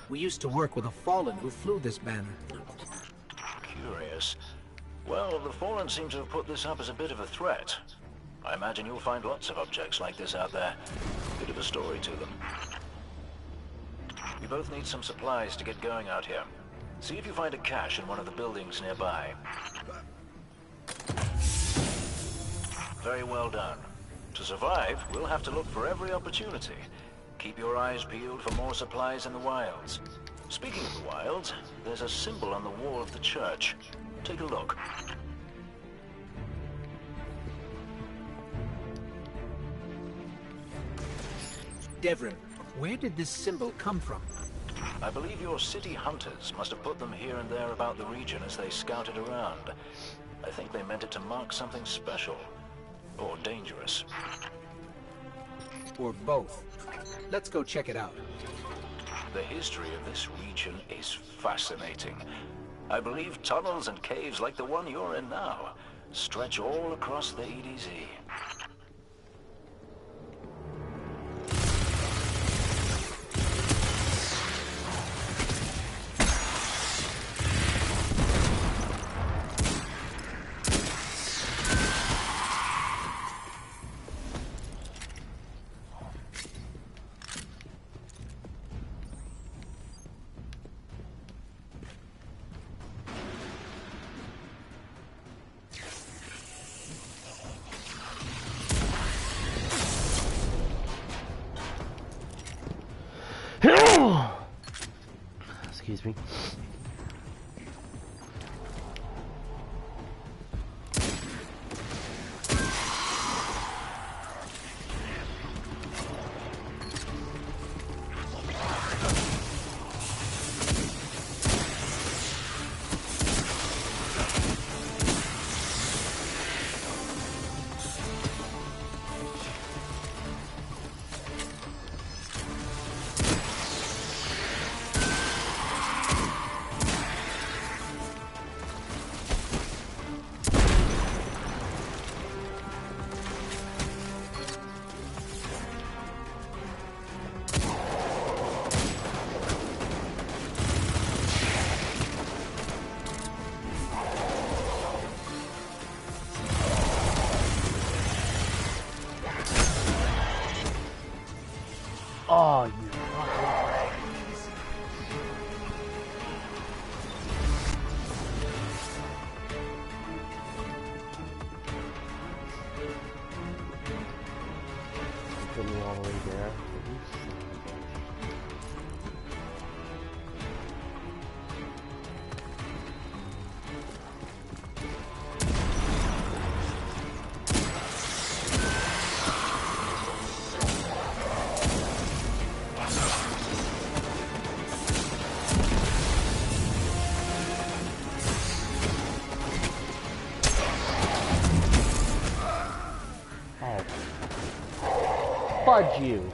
S5: We used to work with a Fallen who flew this banner.
S13: Curious. Well, the Fallen seem to have put this up as a bit of a threat. I imagine you'll find lots of objects like this out there. Bit of a story to them. You both need some supplies to get going out here. See if you find a cache in one of the buildings nearby. Very well done. To survive, we'll have to look for every opportunity. Keep your eyes peeled for more supplies in the wilds. Speaking of the wilds, there's a symbol on the wall of the church. Take a look.
S5: Devrim, where did this symbol come from?
S13: I believe your city hunters must have put them here and there about the region as they scouted around. I think they meant it to mark something special. Or dangerous.
S5: Or both. Let's go check it out.
S13: The history of this region is fascinating. I believe tunnels and caves like the one you're in now stretch all across the EDZ.
S1: Excuse me. Oh, you fucking crazy. Put me all the way there. Fudge you.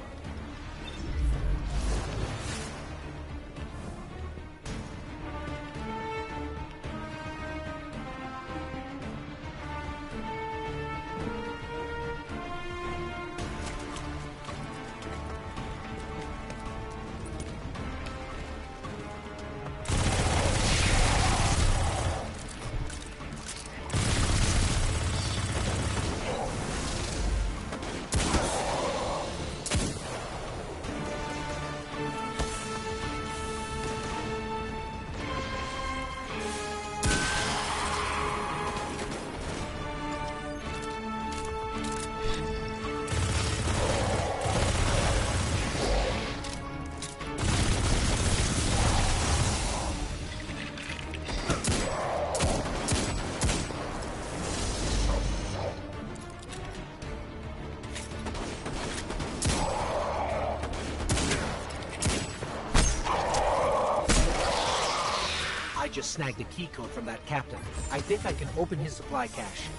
S5: just snagged a key code from that captain. I think I can open his supply cache.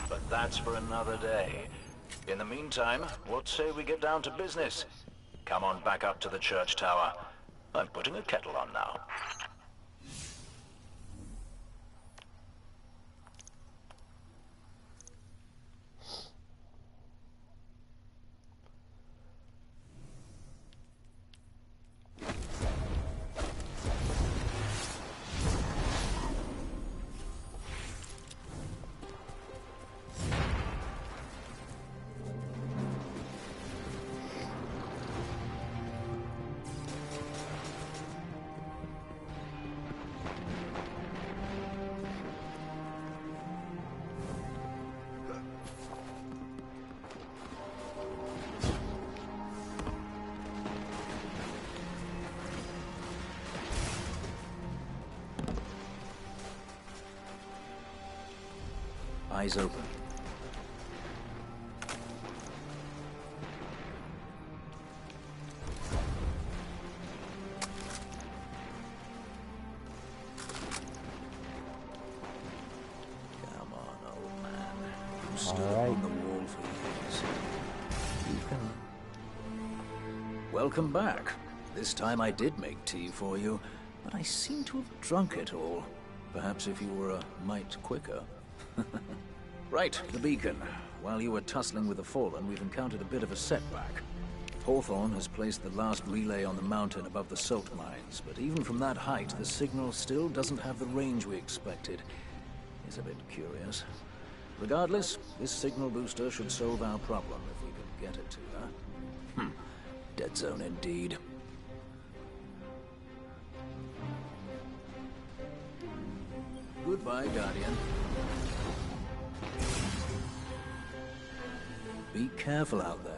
S13: But that's for another day. In the meantime, what say we get down to business? Come on back up to the church tower. I'm putting a kettle on now. Eyes open. Come on, old man. You stood on the wall for years. You can... Welcome back. This time I did make tea for you, but I seem to have drunk it all. Perhaps if you were a mite quicker. Right, the beacon. While you were tussling with the Fallen, we've encountered a bit of a setback. Hawthorne has placed the last relay on the mountain above the salt mines, but even from that height, the signal still doesn't have the range we expected. It's a bit curious. Regardless, this signal booster should solve our problem if we can get it to her. Dead zone indeed. Goodbye, Guardian. Be careful out there.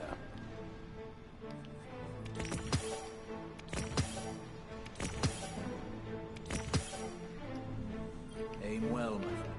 S13: Aim well, my friend.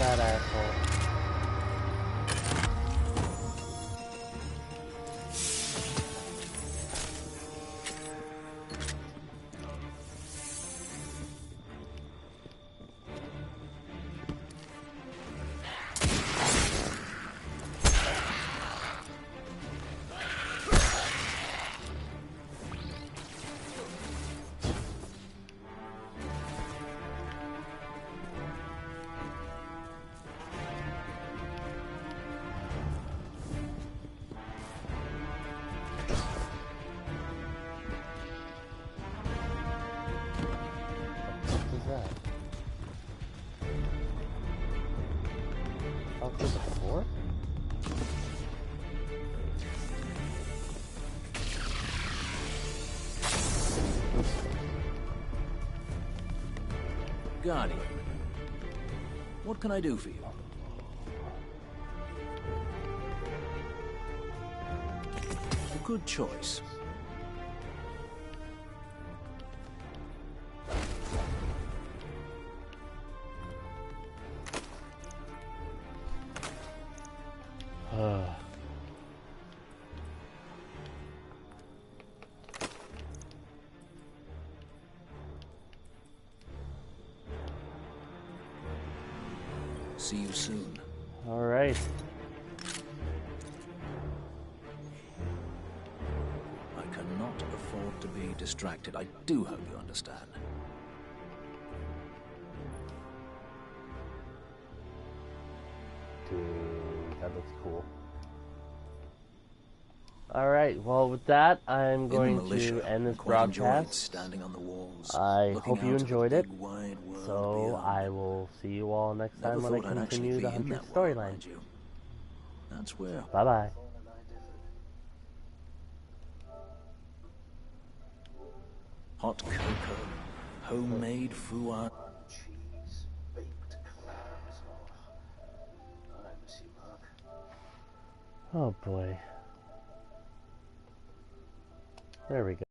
S1: that asshole.
S13: Guardian, what can I do for you? A good choice. See you soon.
S1: All right.
S13: I cannot afford to be distracted. I do hope you understand.
S1: Dude, that looks cool. All right. Well, with that, I'm going to end this broadcast.
S13: Standing on the walls,
S1: I hope you enjoyed it.
S13: Wide world
S1: So
S13: beyond.
S1: I will see you all next time
S13: Never
S1: when I
S13: thought I'd actually
S1: continue
S13: be
S1: the
S13: in
S1: Hunter
S13: that world,
S1: storyline.
S13: mind you. That's where.
S1: Bye bye.
S13: Hot cocoa, homemade fouan.
S5: Cheese, baked clams. Oh, I miss you, Mark.
S1: Oh boy. There we go.